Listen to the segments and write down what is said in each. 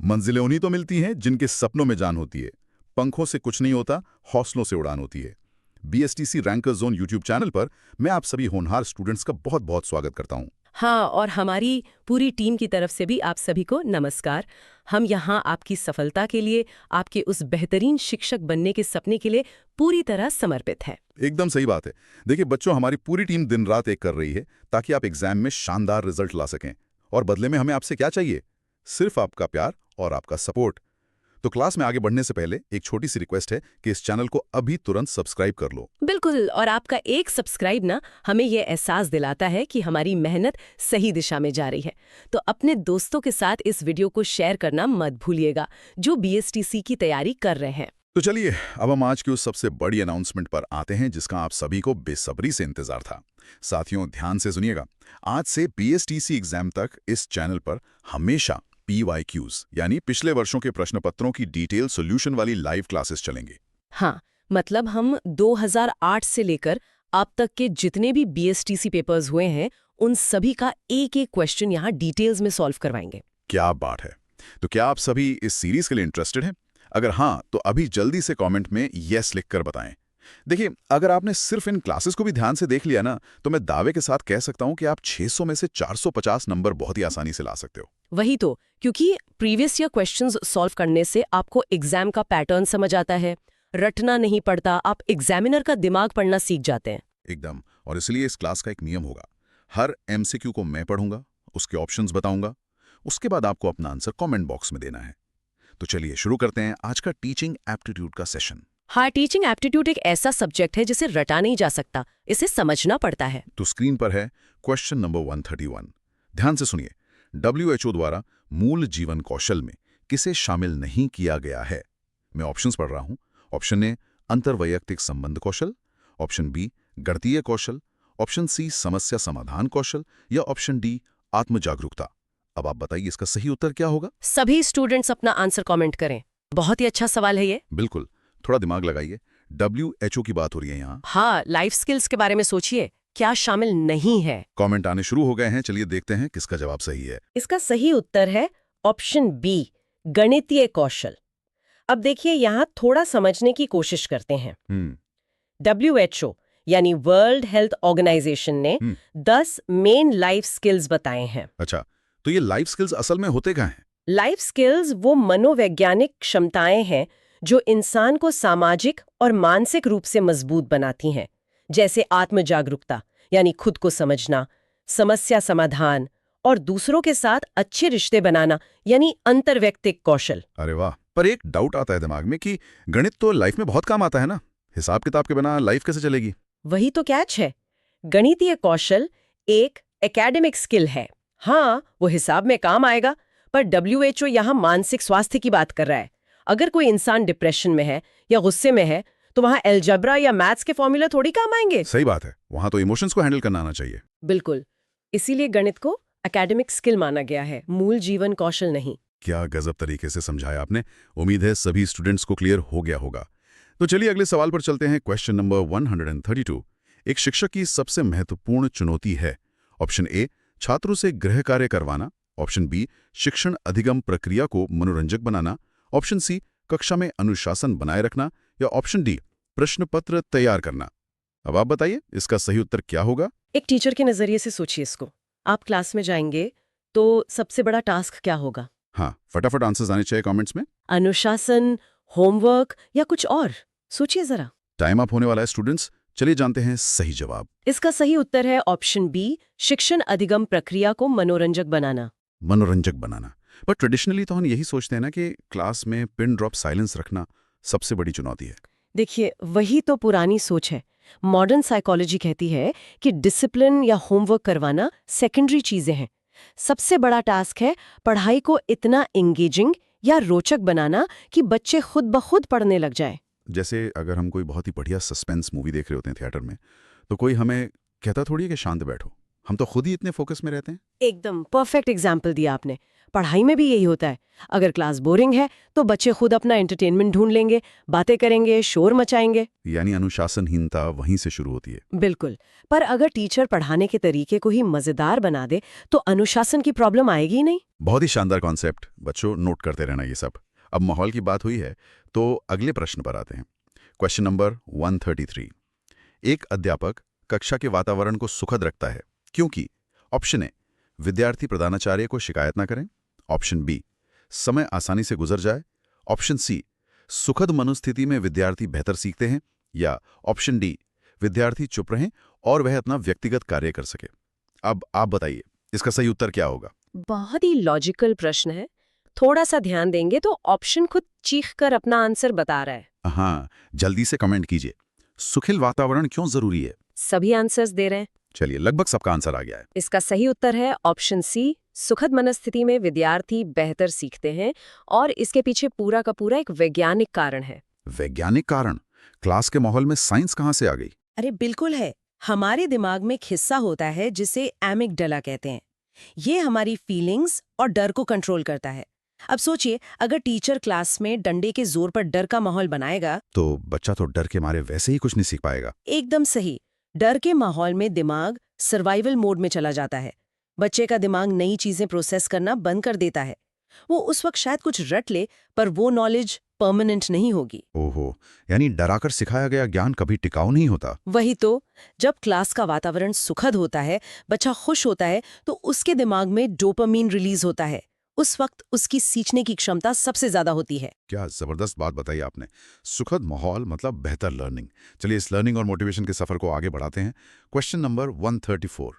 मंजिलें उन्हीं तो मिलती हैं जिनके सपनों में जान होती है। पंखों से कुछ नहीं होता, हौसलों से उड़ान होती है। BSTC ranker zone YouTube channel पर मैं आप सभी होनहार स्टूडेंट्स का बहुत बहुत स्वागत करता हूं। हाँ, और हमारी पूरी टीम की तरफ से भी आप सभी को नमस्कार। हम यहाँ आपकी सफलता के लिए, आपके उस बेहतरीन शिक्षक बनने के सपने के लिए पूरी तरह समर्पित हैं। एकदम सही बात है। देखिए बच्चों, हमारी पूरी टीम दिन रात एक कर रही है ताकि आप एग्जाम में शानदार रिजल्ट ला सकें। और बदले में हमें आपसे क्या चाहिए? सिर्फ आपका प्यार और आपका सपोर्ट। तो क्लास में आगे बढ़ने से पहले एक छोटी सी रिक्वेस्ट है कि इस चैनल को अभी तुरंत सब्सक्राइब कर लो। बिल्कुल, और आपका एक सब्सक्राइब ना हमें ये एहसास दिलाता है कि हमारी मेहनत सही दिशा में जा रही है। तो अपने दोस्तों के साथ इस वीडियो को शेयर करना मत भूलिएगा, जो बीएसटीसी की तैयारी कर रहे हैं। तो चलिए अब हम आज की उस सबसे बड़ी अनाउंसमेंट पर आते हैं जिसका आप सभी को बेसब्री से इंतजार था। साथियों, ध्यान से सुनिएगा। आज से बीएसटीसी एग्जाम तक इस चैनल पर हमेशा PYQs यानी पिछले वर्षों के प्रश्न पत्रों की डिटेल सॉल्यूशन वाली लाइव क्लासेस चलेंगे। हाँ, मतलब हम 2008 से लेकर अब तक के जितने भी बीएसटीसी पेपर्स हुए हैं, उन सभी का एक एक क्वेश्चन यहाँ डिटेल्स में सॉल्व करवाएंगे। क्या बात है! तो क्या आप सभी इस सीरीज के लिए इंटरेस्टेड हैं? अगर हाँ, तो अभी जल्दी से कमेंट में यस लिखकर बताएं। देखिए, अगर आपने सिर्फ इन क्लासेस को भी ध्यान से देख लिया ना, तो मैं दावे के साथ कह सकता हूं कि आप 600 में से 450 नंबर बहुत ही आसानी से ला सकते हो। वही तो, क्योंकि प्रीवियस ईयर क्वेश्चंस सॉल्व करने से आपको एग्जाम का पैटर्न समझ आता है, रटना नहीं पड़ता, आप एग्जामिनर का दिमाग पढ़ना सीख जाते हैं। एकदम। और इसलिए इस क्लास का एक नियम होगा। हर MCQ को मैं पढ़ूंगा, उसके ऑप्शंस बताऊंगा, उसके बाद आपको अपना आंसर कमेंट बॉक्स में देना है। तो चलिए शुरू करते हैं आज का टीचिंग एप्टीट्यूड का सेशन। हाँ, टीचिंग एप्टीट्यूड एक ऐसा सब्जेक्ट है जिसे रटा नहीं जा सकता, इसे समझना पड़ता है। तो स्क्रीन पर है क्वेश्चन नंबर 131। ध्यान से सुनिए। WHO द्वारा मूल जीवन कौशल में किसे शामिल नहीं किया गया है? मैं ऑप्शंस पढ़ रहा हूं। ऑप्शन ए अंतर्वैयक्तिक संबंध कौशल, ऑप्शन बी गणितीय कौशल, ऑप्शन सी समस्या समाधान कौशल या ऑप्शन डी आत्म जागरूकता। अब आप बताइए इसका सही उत्तर क्या होगा? सभी स्टूडेंट्स अपना आंसर कमेंट करें। बहुत ही अच्छा सवाल है ये। बिल्कुल, थोड़ा दिमाग लगाइए। WHO की बात हो रही है यहाँ। हाँ, लाइफ स्किल्स के बारे में सोचिए, क्या शामिल नहीं है? कमेंट आने शुरू हो गए हैं। चलिए देखते हैं किसका जवाब सही है। इसका सही उत्तर है ऑप्शन बी, गणितीय कौशल। अब देखिए, यहाँ थोड़ा समझने की कोशिश करते हैं। WHO यानी वर्ल्ड हेल्थ ऑर्गेनाइजेशन ने 10 मेन लाइफ स्किल्स बताए हैं। अच्छा, तो ये लाइफ स्किल्स असल में होते क्या हैं? लाइफ स्किल्स वो मनोवैज्ञानिक क्षमताएं हैं जो इंसान को सामाजिक और मानसिक रूप से मजबूत बनाती हैं, जैसे आत्म जागरूकता यानी खुद को समझना, समस्या समाधान और दूसरों के साथ अच्छे रिश्ते बनाना यानी अंतर्वैयक्तिक कौशल। अरे वाह! पर एक डाउट आता है दिमाग में कि गणित तो लाइफ में बहुत काम आता है ना, हिसाब किताब के बिना लाइफ कैसे चलेगी? वही तो कैच है। गणितीय कौशल एक एकेडमिक स्किल है। हाँ, वो हिसाब में काम आएगा, पर WHO यहाँ मानसिक स्वास्थ्य की बात कर रहा है। अगर कोई इंसान डिप्रेशन में है या गुस्से में है, तो वहाँ अलजेब्रा या मैथ्स के फॉर्मूला थोड़ी काम आएंगे। सही बात है, वहां तो इमोशंस को हैंडल करना आना चाहिए। बिल्कुल, इसीलिए गणित को एकेडमिक स्किल माना गया है, मूल जीवन कौशल नहीं। क्या गजब तरीके से समझाया आपने। उम्मीद है सभी स्टूडेंट्स को क्लियर हो गया होगा। तो चलिए अगले सवाल पर चलते हैं। Question number 132। एक शिक्षक की सबसे महत्वपूर्ण चुनौती है। ऑप्शन ए छात्रों से गृह कार्य करवाना, ऑप्शन बी शिक्षण अधिगम प्रक्रिया को मनोरंजक बनाना, ऑप्शन सी कक्षा में अनुशासन बनाए रखना या ऑप्शन डी प्रश्न पत्र तैयार करना। अब आप बताइए इसका सही उत्तर क्या होगा? एक टीचर के नजरिए से सोचिए इसको। आप क्लास में जाएंगे तो सबसे बड़ा टास्क क्या होगा? हाँ, फटाफट आंसर्स आने चाहिए कमेंट्स में। अनुशासन, होमवर्क या कुछ और? सोचिए जरा। टाइम अप होने वाला है स्टूडेंट्स। चलिए जानते हैं सही जवाब। इसका सही उत्तर है ऑप्शन बी, शिक्षण अधिगम प्रक्रिया को मनोरंजक बनाना। मनोरंजक बनाना। पर ट्रेडिशनली तो हम यही सोचते हैं ना कि क्लास में पिन ड्रॉप साइलेंस रखना सबसे बड़ी चुनौती है। देखिए, वही तो पुरानी सोच है। मॉडर्न साइकोलॉजी कहती है कि डिसिप्लिन या होमवर्क करवाना सेकेंडरी चीजें हैं। सबसे बड़ा टास्क है पढ़ाई को इतना एंगेजिंग या रोचक बनाना कि बच्चे खुद ब खुद पढ़ने लग जाए। जैसे अगर हम कोई बहुत ही बढ़िया सस्पेंस मूवी देख रहे होते हैं थिएटर में, तो कोई हमें कहता थोड़ी है कि शांत बैठो, हम तो खुद ही इतने फोकस में रहते हैं। एकदम परफेक्ट एग्जाम्पल दिया आपने। पढ़ाई में भी यही होता है। अगर क्लास बोरिंग है तो बच्चे खुद अपना एंटरटेनमेंट ढूंढ लेंगे, बातें करेंगे, शोर मचाएंगे। यानी अनुशासनहीनता वहीं से शुरू होती है। बिल्कुल। पर अगर टीचर पढ़ाने के तरीके को ही मजेदार बना दे तो अनुशासन की प्रॉब्लम आएगी ही नहीं। बहुत ही शानदार कॉन्सेप्ट, बच्चों नोट करते रहना ये सब। अब माहौल की बात हुई है तो अगले प्रश्न पर आते हैं। Question number 133। एक अध्यापक कक्षा के वातावरण को सुखद रखता है क्योंकि ऑप्शन ए, विद्यार्थी प्रधानाचार्य को शिकायत ना करें। ऑप्शन बी, समय आसानी से गुजर जाए। ऑप्शन सी, सुखद मनोस्थिति में विद्यार्थी बेहतर सीखते हैं। या ऑप्शन डी, विद्यार्थी चुप रहें और वह अपना व्यक्तिगत कार्य कर सके। अब आप बताइए इसका सही उत्तर क्या होगा। बहुत ही लॉजिकल प्रश्न है। थोड़ा सा ध्यान देंगे तो ऑप्शन खुद चीख कर अपना आंसर बता रहा है। हाँ, जल्दी से कमेंट कीजिए, सुखिल वातावरण क्यों जरूरी है। सभी आंसर्स दे रहे हैं। चलिए, लगभग सबका आंसर आ गया है। इसका सही उत्तर है ऑप्शन सी, सुखद मनस्थिति में विद्यार्थी बेहतर सीखते हैं। और इसके पीछे पूरा का पूरा एक वैज्ञानिक कारण है। वैज्ञानिक कारण? क्लास के माहौल में साइंस कहाँ से आ गई? अरे बिल्कुल है। हमारे दिमाग में एक हिस्सा होता है जिसे एमिगडाला कहते हैं। ये हमारी फीलिंग्स और डर को कंट्रोल करता है। अब सोचिए, अगर टीचर क्लास में डंडे के जोर पर डर का माहौल बनाएगा तो बच्चा तो डर के मारे वैसे ही कुछ नहीं सीख पाएगा। एकदम सही। डर के माहौल में दिमाग सर्वाइवल मोड में चला जाता है। बच्चे का दिमाग नई चीजें प्रोसेस करना बंद कर देता है। वो उस वक्त शायद कुछ रट ले, पर वो नॉलेज परमानेंट नहीं होगी। ओहो, यानी डराकर सिखाया गया ज्ञान कभी टिकाऊ नहीं होता। वही तो। जब क्लास का वातावरण सुखद होता है, बच्चा खुश होता है, तो उसके दिमाग में डोपामीन रिलीज होता है। उस वक्त उसकी सीखने की क्षमता सबसे ज्यादा होती है। क्या जबरदस्त बात बताई आपने। सुखद माहौल मतलब बेहतर लर्निंग। चलिए, इस लर्निंग और मोटिवेशन के सफर को आगे बढ़ाते हैं। Question number 134।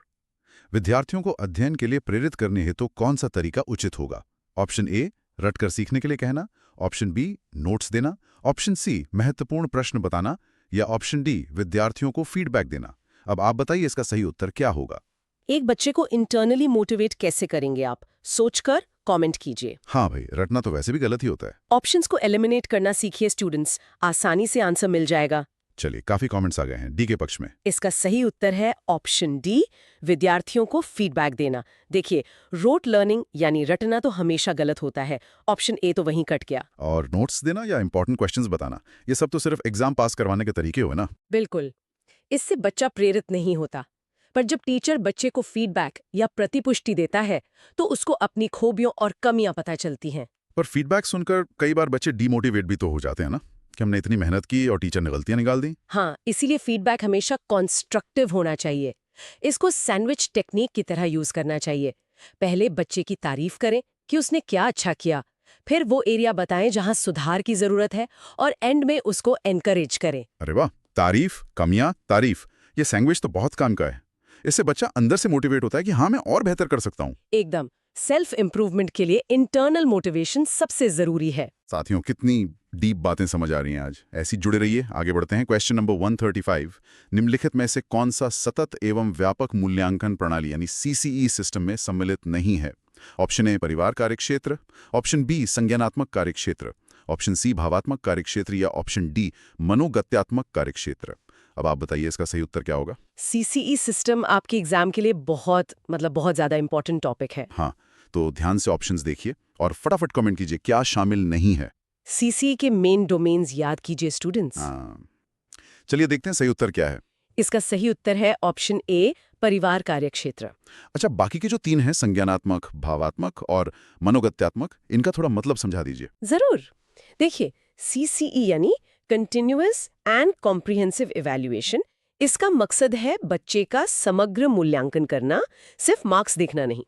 विद्यार्थियों को अध्ययन के लिए प्रेरित करने हेतु कौन सा तरीका उचित होगा? ऑप्शन ए, रटकर सीखने के लिए कहना। ऑप्शन बी, नोट्स देना। ऑप्शन सी, महत्वपूर्ण प्रश्न बताना। या ऑप्शन डी, विद्यार्थियों को फीडबैक देना। अब आप बताइए इसका सही उत्तर क्या होगा। एक बच्चे को इंटरनली मोटिवेट कैसे करेंगे आप, सोचकर कमेंट कीजिए। हाँ भाई, रटना तो वैसे भी गलत ही होता है। ऑप्शंस को एलिमिनेट करना सीखिए स्टूडेंट्स, आसानी से आंसर मिल जाएगा। चलिए, काफी कमेंट्स आ गए हैं डी के पक्ष में। इसका सही उत्तर है ऑप्शन डी, विद्यार्थियों को फीडबैक देना। देखिए, रोट लर्निंग यानी रटना तो हमेशा गलत होता है। ऑप्शन ए तो वहीं कट गया। और नोट्स देना या इंपॉर्टेंट क्वेश्चंस बताना, ये सब तो सिर्फ एग्जाम पास करवाने के तरीके हुए ना। बिल्कुल। इससे बच्चा प्रेरित नहीं होता। पर जब टीचर बच्चे को फीडबैक या प्रतिपुष्टि देता है तो उसको अपनी खूबियों और कमियां पता चलती हैं। पर फीडबैक सुनकर कई बार बच्चे डीमोटिवेट भी तो हो जाते हैं ना, कि हमने इतनी मेहनत की और टीचर ने गलतियां निकाल दी। हाँ, इसीलिए फीडबैक हमेशा कंस्ट्रक्टिव होना चाहिए। इसको सैंडविच टेक्निक की तरह यूज करना चाहिए। पहले बच्चे की तारीफ करें कि उसने क्या अच्छा किया, फिर वो एरिया बताएं जहां सुधार की जरूरत है, और एंड में उसको एनकरेज करें। अरे वाह, तारीफ, कमियां, तारीफ, ये सैंडविच तो बहुत काम का है। इससे बच्चा अंदर से मोटिवेट होता है कि हाँ, मैं और बेहतर कर सकता हूँ। एकदम। सेल्फ इम्प्रूवमेंट के लिए इंटरनल मोटिवेशन सबसे जरूरी है। साथियों, कितनी डीप बातें समझ आ रही हैं आज। ऐसी जुड़े रहिए, आगे बढ़ते हैं। Question number 135। निम्नलिखित में से कौन सा सतत एवं व्यापक मूल्यांकन प्रणाली यानी सीसीई सिस्टम में सम्मिलित नहीं है? ऑप्शन ए, परिवार कार्यक्षेत्र। ऑप्शन बी, संज्ञानात्मक कार्यक्षेत्र। ऑप्शन सी, भावात्मक कार्यक्षेत्र। या ऑप्शन डी, मनोगत्यात्मक कार्यक्षेत्र। अब आप बताइए इसका सही उत्तर क्या होगा। सीसीई सिस्टम आपके एग्जाम के लिए बहुत ज्यादा इंपॉर्टेंट टॉपिक है। हाँ, तो ध्यान से ऑप्शंस देखिए और फटाफट कमेंट कीजिए क्या शामिल नहीं है। सीसीई के मेन डोमेन्स याद कीजिए स्टूडेंट्स। हाँ, चलिए देखते हैं सही उत्तर क्या है। इसका सही उत्तर है ऑप्शन ए, परिवार कार्यक्षेत्र। अच्छा, बाकी के जो तीन हैं, संज्ञानात्मक, भावात्मक और मनोगत्यात्मक, इनका थोड़ा मतलब समझा दीजिए। जरूर। देखिए, सीसीई यानी कंटिन्यूअस एंड कॉम्प्रिहेंसिव इवैल्यूएशन, इसका मकसद है बच्चे का समग्र मूल्यांकन करना, सिर्फ मार्क्स देखना नहीं।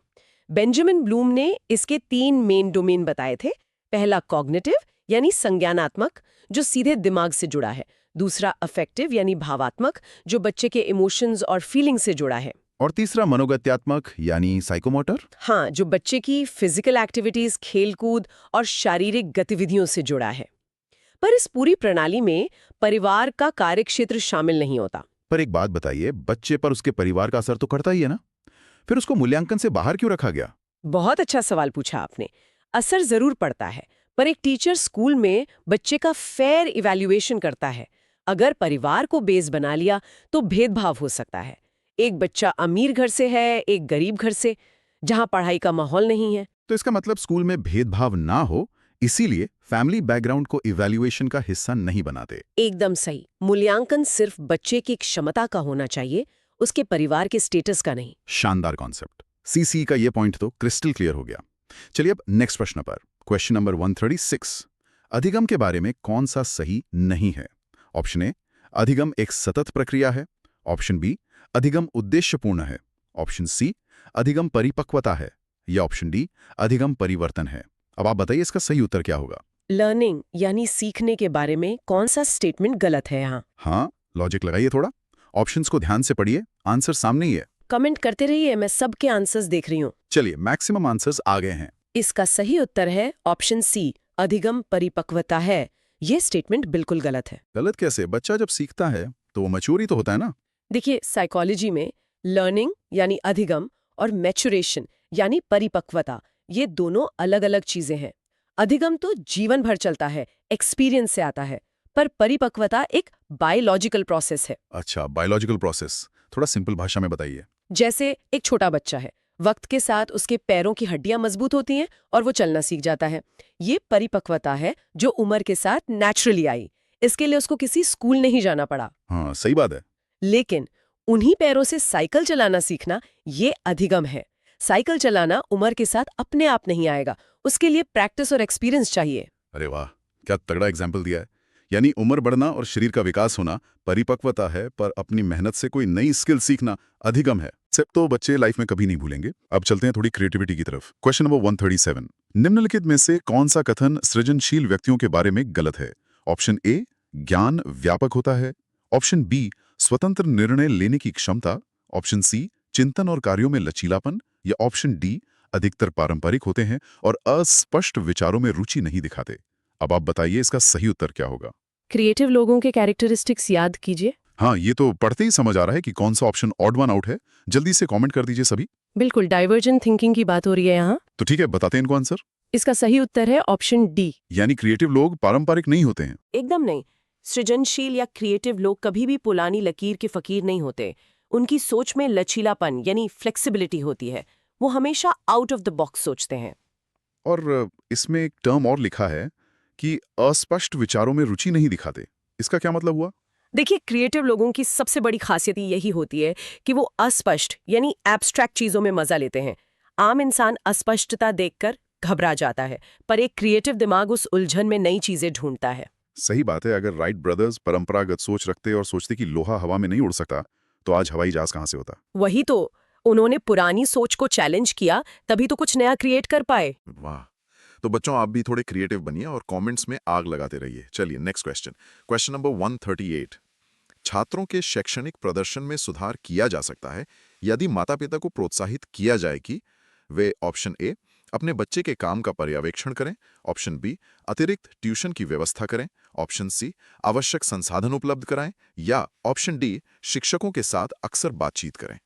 बेंजामिन ब्लूम ने इसके 3 मेन डोमेन बताए थे। पहला कॉग्निटिव यानी संज्ञानात्मक, जो सीधे दिमाग से जुड़ा है। दूसरा अफेक्टिव यानी भावात्मक, जो बच्चे के इमोशंस और फीलिंग से जुड़ा है। और तीसरा मनोगत्यात्मक यानी साइकोमोटर। हाँ, जो बच्चे की फिजिकल एक्टिविटीज, खेलकूद और शारीरिक गतिविधियों से जुड़ा है। पर इस पूरी प्रणाली में परिवार का कार्यक्षेत्र शामिल नहीं होता। पर एक बात बताइए, बच्चे पर उसके परिवार का असर तो करता ही है ना, फिर उसको मूल्यांकन से बाहर क्यों रखा गया? बहुत अच्छा सवाल पूछा आपने। असर जरूर पड़ता है, पर एक टीचर स्कूल में बच्चे का फेयर इवैल्यूएशन करता है। अगर परिवार को बेस बना लिया तो भेदभाव हो सकता है। एक बच्चा अमीर घर से है, एक गरीब घर से, जहां पढ़ाई का माहौल नहीं है। तो इसका मतलब स्कूल में भेदभाव ना हो, इसीलिए फैमिली बैकग्राउंड को इवैल्यूएशन का हिस्सा नहीं बनाते। एकदम सही। मूल्यांकन सिर्फ बच्चे की क्षमता का होना चाहिए, उसके परिवार के स्टेटस का नहीं। शानदार कॉन्सेप्ट। सीसी का ये पॉइंट तो क्रिस्टल क्लियर हो गया। चलिए अब नेक्स्ट प्रश्न पर, क्वेश्चन नंबर 136। अधिगम के बारे में कौन सा सही नहीं है? ऑप्शन ए, अधिगम एक सतत प्रक्रिया है। ऑप्शन बी, अधिगम उद्देश्यपूर्ण है। ऑप्शन सी, अधिगम परिपक्वता है। या ऑप्शन डी, अधिगम परिवर्तन है। अब आप बताइए इसका सही उत्तर क्या होगा? लर्निंग यानी सीखने के बारे में कौन सा स्टेटमेंट गलत है यहाँ? हाँ, लॉजिक लगाइए थोड़ा। ऑप्शंस को ध्यान से पढ़िए, आंसर सामने ही है। कमेंट करते रहिए, मैं सबके आंसर्स देख रही हूँ। चलिए, मैक्सिमम आंसर्स आ गए हैं। इसका सही उत्तर है ऑप्शन सी, अधिगम परिपक्वता है। ये स्टेटमेंट बिल्कुल गलत है। गलत कैसे? बच्चा जब सीखता है तो वो मैच्योर ही तो होता है ना। देखिए, साइकोलॉजी में लर्निंग यानी अधिगम और मैचुरेशन यानी परिपक्वता, ये दोनों अलग अलग चीजें हैं। अधिगम तो जीवन भर चलता है, एक्सपीरियंस से आता है, पर परिपक्वता एक बायोलॉजिकल प्रोसेस है। अच्छा, बायोलॉजिकल प्रोसेस, थोड़ा सिंपल भाषा में बताइए। जैसे एक छोटा बच्चा है, वक्त के साथ उसके पैरों की हड्डियां मजबूत होती हैं और वो चलना सीख जाता है। ये परिपक्वता है जो उम्र के साथ नेचुरली आई। इसके लिए उसको किसी स्कूल नहीं जाना पड़ा। हाँ, सही बात है। लेकिन उन्हीं पैरों से साइकिल चलाना सीखना, ये अधिगम है। साइकिल चलाना उम्र के साथ अपने आप नहीं आएगा, उसके लिए प्रैक्टिस और एक्सपीरियंस चाहिए। अरे वाह, क्या तगड़ा एग्जाम्पल दिया है। यानी उम्र बढ़ना और शरीर का विकास होना परिपक्वता है, पर अपनी मेहनत से कोई नई स्किल सीखना अधिगम है। सिर्फ तो बच्चे लाइफ में कभी नहीं भूलेंगे। अब चलते हैं थोड़ी क्रिएटिविटी की तरफ। Question number 137। निम्नलिखित में से कौन सा कथन सृजनशील व्यक्तियों के बारे में गलत है? ऑप्शन ए, ज्ञान व्यापक होता है। ऑप्शन बी, स्वतंत्र निर्णय लेने की क्षमता। ऑप्शन सी, चिंतन और कार्यों में लचीलापन। या ऑप्शन डी, अधिकतर पारंपरिक होते हैं और अस्पष्ट विचारों में रुचि नहीं दिखाते। अब आप बताइए इसका सही उत्तर क्या होगा? क्रिएटिव लोगों के कैरेक्टरिस्टिक्स याद कीजिए। हाँ, ये तो पढ़ते ही समझ आ रहा है कि कौन सा ऑप्शन ऑड वन आउट है। जल्दी से कमेंट कर दीजिए सभी। बिल्कुल, डाइवर्जेंट थिंकिंग की बात हो रही है यहाँ। तो ठीक है, बताते हैं इनको आंसर। इसका सही उत्तर है ऑप्शन डी। यानी क्रिएटिव लोग पारंपरिक नहीं होते हैं। एकदम नहीं। सृजनशील या क्रिएटिव लोग कभी भी पुरानी लकीर के फकीर नहीं होते। उनकी सोच में लचीलापन यानी फ्लेक्सिबिलिटी होती है। वो हमेशा आउट ऑफ द बॉक्स सोचते हैं। और इसमें एक टर्म और लिखा है कि अस्पष्ट विचारों में रुचि नहीं दिखाते। इसका क्या मतलब हुआ? देखिए, क्रिएटिव लोगों की सबसे बड़ी खासियत यही होती है कि वो अस्पष्ट यानी एब्स्ट्रैक्ट चीजों में मजा लेते हैं। आम इंसान अस्पष्टता देखकर घबरा जाता है, पर एक क्रिएटिव दिमाग उस उलझन में नई चीजें ढूंढता है। सही बात है। अगर राइट ब्रदर्स परंपरागत सोच रखते और सोचते कि लोहा हवा में नहीं उड़ सकता, तो आज हवाई जहाज कहाँ से होता। वही तो, उन्होंने पुरानी सोच को चैलेंज किया, तभी तो कुछ नया क्रिएट कर पाए। वाह। तो बच्चों, आप भी थोड़े क्रिएटिव बनिए और कमेंट्स में आग लगाते रहिए। चलिए नेक्स्ट क्वेश्चन, क्वेश्चन नंबर 138। छात्रों के शैक्षणिक प्रदर्शन में सुधार किया जा सकता है यदि माता-पिता को प्रोत्साहित किया जाए कि वे ऑप्शन ए, अपने बच्चे के काम का पर्यवेक्षण करें। ऑप्शन बी, अतिरिक्त ट्यूशन की व्यवस्था करें। ऑप्शन सी, आवश्यक संसाधन उपलब्ध कराएं। या ऑप्शन डी, शिक्षकों के साथ अक्सर बातचीत करें।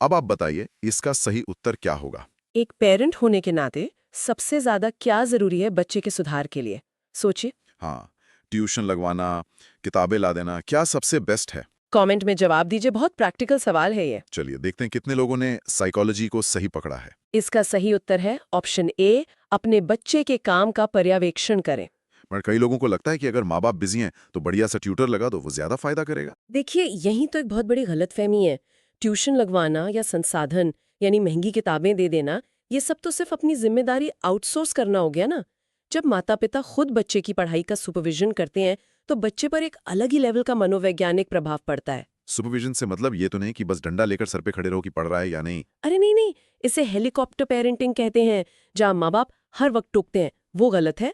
अब आप बताइए इसका सही उत्तर क्या होगा? एक पेरेंट होने के नाते सबसे ज्यादा क्या जरूरी है बच्चे के सुधार के लिए? सोचिए। हाँ, ट्यूशन लगवाना, किताबें ला देना, क्या सबसे बेस्ट है? कमेंट में जवाब दीजिए, बहुत प्रैक्टिकल सवाल है ये। चलिए देखते हैं कितने लोगों ने साइकोलॉजी को सही पकड़ा है। इसका सही उत्तर है ऑप्शन ए, अपने बच्चे के काम का पर्यवेक्षण करें। पर कई लोगों को लगता है कि अगर माँ बाप बिजी हैं तो बढ़िया सा ट्यूटर लगा दो, वो ज्यादा फायदा करेगा। देखिए, यही तो एक बहुत बड़ी गलतफहमी है। ट्यूशन लगवाना या संसाधन यानी महंगी किताबें दे देना, ये सब तो सिर्फ अपनी जिम्मेदारी आउटसोर्स करना हो गया ना। जब माता पिता खुद बच्चे की पढ़ाई का सुपरविजन करते हैं, तो बच्चे पर एक अलग ही लेवल का मनोवैज्ञानिक प्रभाव पड़ता है। सुपरविजन से मतलब ये तो नहीं कि बस डंडा लेकर सर पे खड़े रहो कि पढ़ रहा है या नहीं। अरे नहीं नहीं, इसे हेलीकॉप्टर पेरेंटिंग कहते हैं, जहाँ माँ बाप हर वक्त टोकते हैं, वो गलत है।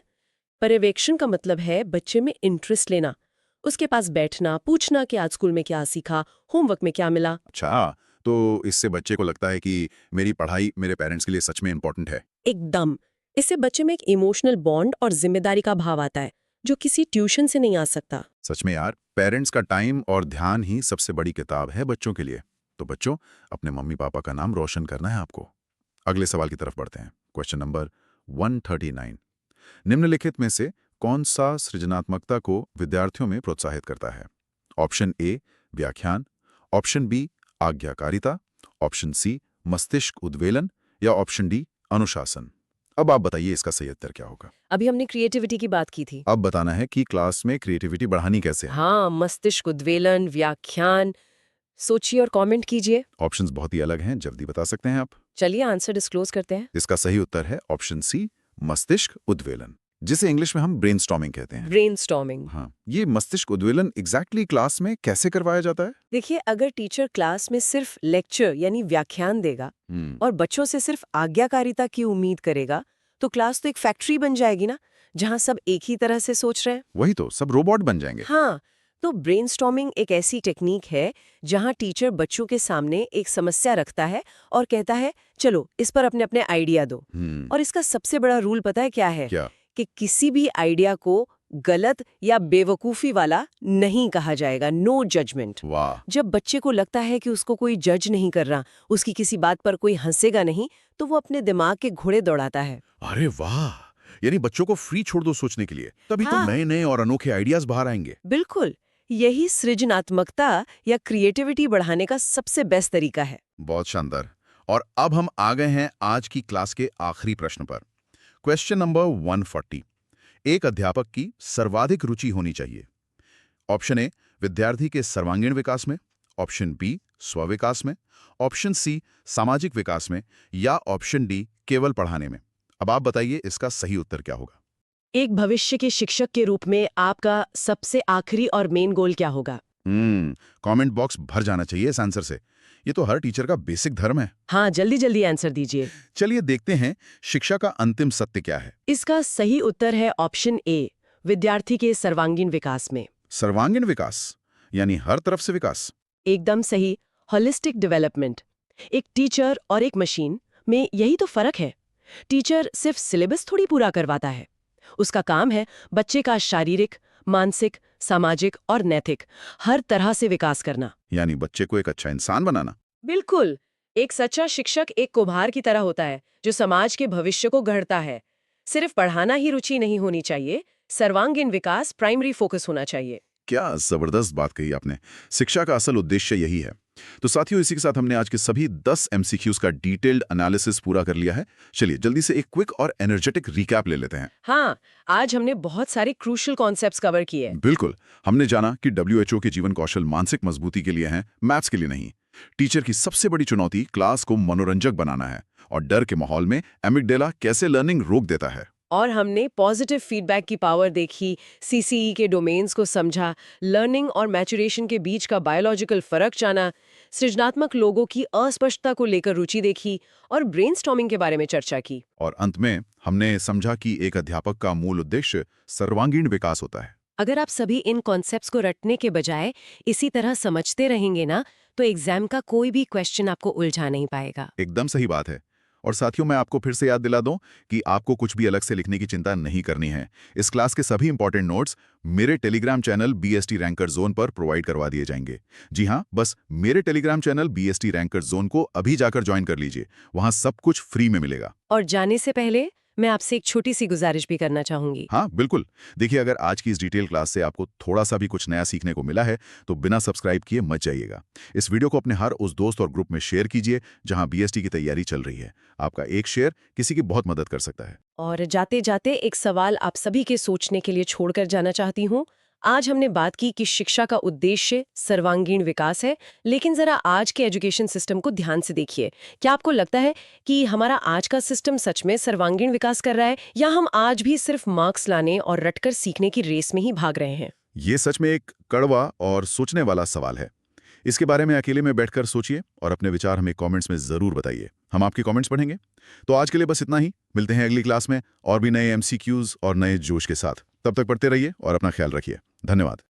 पर्यवेक्षण का मतलब है बच्चे में इंटरेस्ट लेना, उसके पास बैठना, पूछना कि आज स्कूल में क्या सीखा, होमवर्क में क्या मिला। अच्छा, तो इससे बच्चे को लगता है कि मेरी पढ़ाई मेरे पेरेंट्स के लिए सच में इंपॉर्टेंट है। एकदम। इससे बच्चे में एक इमोशनल बॉन्ड और जिम्मेदारी का भाव आता है, जो किसी ट्यूशन से नहीं आ सकता। सच में यार, पेरेंट्स का टाइम और ध्यान ही सबसे बड़ी किताब है बच्चों के लिए। तो बच्चों, अपने मम्मी पापा का नाम रोशन करना है आपको। अगले सवाल की तरफ बढ़ते हैं। Question number 139। निम्नलिखित में से कौन सा सृजनात्मकता को विद्यार्थियों में प्रोत्साहित करता है? ऑप्शन ए, व्याख्यान। ऑप्शन बी, आज्ञाकारिता, ऑप्शन सी मस्तिष्क उद्वेलन या ऑप्शन डी अनुशासन। अब आप बताइए इसका सही उत्तर क्या होगा। अभी हमने क्रिएटिविटी की बात की थी। अब बताना है कि क्लास में क्रिएटिविटी बढ़ानी कैसे है। हाँ, मस्तिष्क उद्वेलन, व्याख्यान। सोचिए और कमेंट कीजिए। ऑप्शंस बहुत ही अलग हैं, जल्दी बता सकते हैं आप। चलिए आंसर डिस्क्लोज करते हैं। इसका सही उत्तर है ऑप्शन सी मस्तिष्क उद्वेलन, जिसे इंग्लिश में हम ब्रेनस्टॉर्मिंग कहते हैं। ब्रेनस्टॉर्मिंग। हाँ, ये मस्तिष्क उद्वेलन एग्जैक्टली क्लास में कैसे करवाया जाता है? देखिए, अगर टीचर क्लास में सिर्फ लेक्चर यानी व्याख्यान देगा और बच्चों से सिर्फ आज्ञाकारिता की उम्मीद करेगा, तो क्लास तो एक फैक्ट्री बन जाएगी ना, जहां सब एक ही तरह से सोच रहे हैं। वही तो, सब रोबोट बन जाएंगे। हाँ, तो ब्रेनस्टॉर्मिंग एक ऐसी टेक्निक है जहां टीचर बच्चों के सामने एक समस्या रखता है और कहता है, चलो इस पर अपने अपने आइडिया दो। और इसका सबसे बड़ा रूल पता है क्या है? क्या? कि किसी भी आइडिया को गलत या बेवकूफी वाला नहीं कहा जाएगा। No judgment. वाह। जब बच्चे को लगता है कि उसको कोई जज नहीं कर रहा, उसकी किसी बात पर कोई हंसेगा नहीं, तो वो अपने दिमाग के घोड़े दौड़ाता है। अरे वाह, यानी बच्चों को फ्री छोड़ दो सोचने के लिए, तभी तो हाँ। नए नए और अनोखे आइडियाज बाहर आएंगे। बिल्कुल, यही सृजनात्मकता या क्रिएटिविटी बढ़ाने का सबसे बेस्ट तरीका है। बहुत शानदार। और अब हम आ गए हैं आज की क्लास के आखिरी प्रश्न पर। Question number 140। एक अध्यापक की सर्वाधिक रुचि होनी चाहिए। ऑप्शन ए विद्यार्थी के सर्वांगीण विकास में, ऑप्शन बी स्वविकास में, ऑप्शन सी सामाजिक विकास में या ऑप्शन डी केवल पढ़ाने में। अब आप बताइए इसका सही उत्तर क्या होगा। एक भविष्य के शिक्षक के रूप में आपका सबसे आखिरी और मेन गोल क्या होगा? कमेंट बॉक्स भर जाना चाहिए इस आंसर से। ये तो हर टीचर का बेसिक धर्म है। हाँ, जल्दी जल्दी आंसर दीजिए। चलिए देखते हैं शिक्षा का अंतिम सत्य क्या है। इसका सही उत्तर है ऑप्शन ए, विद्यार्थी के सर्वांगीण विकास में। सर्वांगीण विकास यानी हर तरफ से विकास। एकदम सही, होलिस्टिक डेवलपमेंट। एक टीचर और एक मशीन में यही तो फर्क है। टीचर सिर्फ सिलेबस थोड़ी पूरा करवाता है, उसका काम है बच्चे का शारीरिक, मानसिक, सामाजिक और नैतिक हर तरह से विकास करना। यानी बच्चे को एक अच्छा इंसान बनाना। बिल्कुल, एक सच्चा शिक्षक एक कुम्हार की तरह होता है जो समाज के भविष्य को गढ़ता है। सिर्फ पढ़ाना ही रुचि नहीं होनी चाहिए, सर्वांगीण विकास प्राइमरी फोकस होना चाहिए। क्या जबरदस्त बात कही आपने। शिक्षा का असल उद्देश्य यही है। तो साथियों, इसी के साथ हमने आज के सभी 10 MCQs का डिटेल्ड एनालिसिस पूरा कर लिया है। चलिए जल्दी से एक क्विक और एनर्जेटिक रिकैप ले लेते हैं। हाँ, आज हमने बहुत सारे क्रूशियल कॉन्सेप्ट्स कवर किए। बिल्कुल, हमने जाना कि WHO के जीवन कौशल मानसिक मजबूती के लिए हैं, मैथ्स के लिए नहीं। टीचर की सबसे बड़ी चुनौती क्लास को मनोरंजक बनाना है और डर के माहौल में एमिगडाला कैसे लर्निंग रोक देता है। और हमने पॉजिटिव फीडबैक की पावर देखी, CCE के डोमेन्स को समझा, लर्निंग और मैचुरेशन के बीच का बायोलॉजिकल फर्क जाना, सृजनात्मक लोगों की अस्पष्टता को लेकर रुचि देखी और ब्रेनस्टॉर्मिंग के बारे में चर्चा की। और अंत में हमने समझा कि एक अध्यापक का मूल उद्देश्य सर्वांगीण विकास होता है। अगर आप सभी इन कॉन्सेप्ट्स को रटने के बजाय इसी तरह समझते रहेंगे ना, तो एग्जाम का कोई भी क्वेश्चन आपको उलझा नहीं पाएगा। एकदम सही बात है। और साथियों, मैं आपको फिर से याद दिला दूं कि आपको कुछ भी अलग से लिखने की चिंता नहीं करनी है। इस क्लास के सभी इंपॉर्टेंट नोट्स मेरे Telegram channel BST ranker zone पर प्रोवाइड करवा दिए जाएंगे। जी हाँ, बस मेरे Telegram channel BST ranker zone को अभी जाकर ज्वाइन कर लीजिए। वहां सब कुछ फ्री में मिलेगा। और जाने से पहले मैं आपसे एक छोटी सी गुजारिश भी करना चाहूंगी। हाँ बिल्कुल। देखिए, अगर आज की इस डिटेल क्लास से आपको थोड़ा सा भी कुछ नया सीखने को मिला है तो बिना सब्सक्राइब किए मत जाइएगा। इस वीडियो को अपने हर उस दोस्त और ग्रुप में शेयर कीजिए जहां BST की तैयारी चल रही है। आपका एक शेयर किसी की बहुत मदद कर सकता है। और जाते जाते एक सवाल आप सभी के सोचने के लिए छोड़कर जाना चाहती हूँ। आज हमने बात की कि शिक्षा का उद्देश्य सर्वांगीण विकास है, लेकिन जरा आज के एजुकेशन सिस्टम को ध्यान से देखिए। क्या आपको लगता है कि हमारा आज का सिस्टम सच में सर्वांगीण विकास कर रहा है, या हम आज भी सिर्फ मार्क्स लाने और रटकर सीखने की रेस में ही भाग रहे हैं? ये सच में एक कड़वा और सोचने वाला सवाल है। इसके बारे में अकेले में बैठकर सोचिए और अपने विचार हमें कमेंट्स में जरूर बताइए। हम आपके कमेंट्स पढ़ेंगे। तो आज के लिए बस इतना ही। मिलते हैं अगली क्लास में और भी नए MCQs और नए जोश के साथ। तब तक पढ़ते रहिए और अपना ख्याल रखिए। धन्यवाद।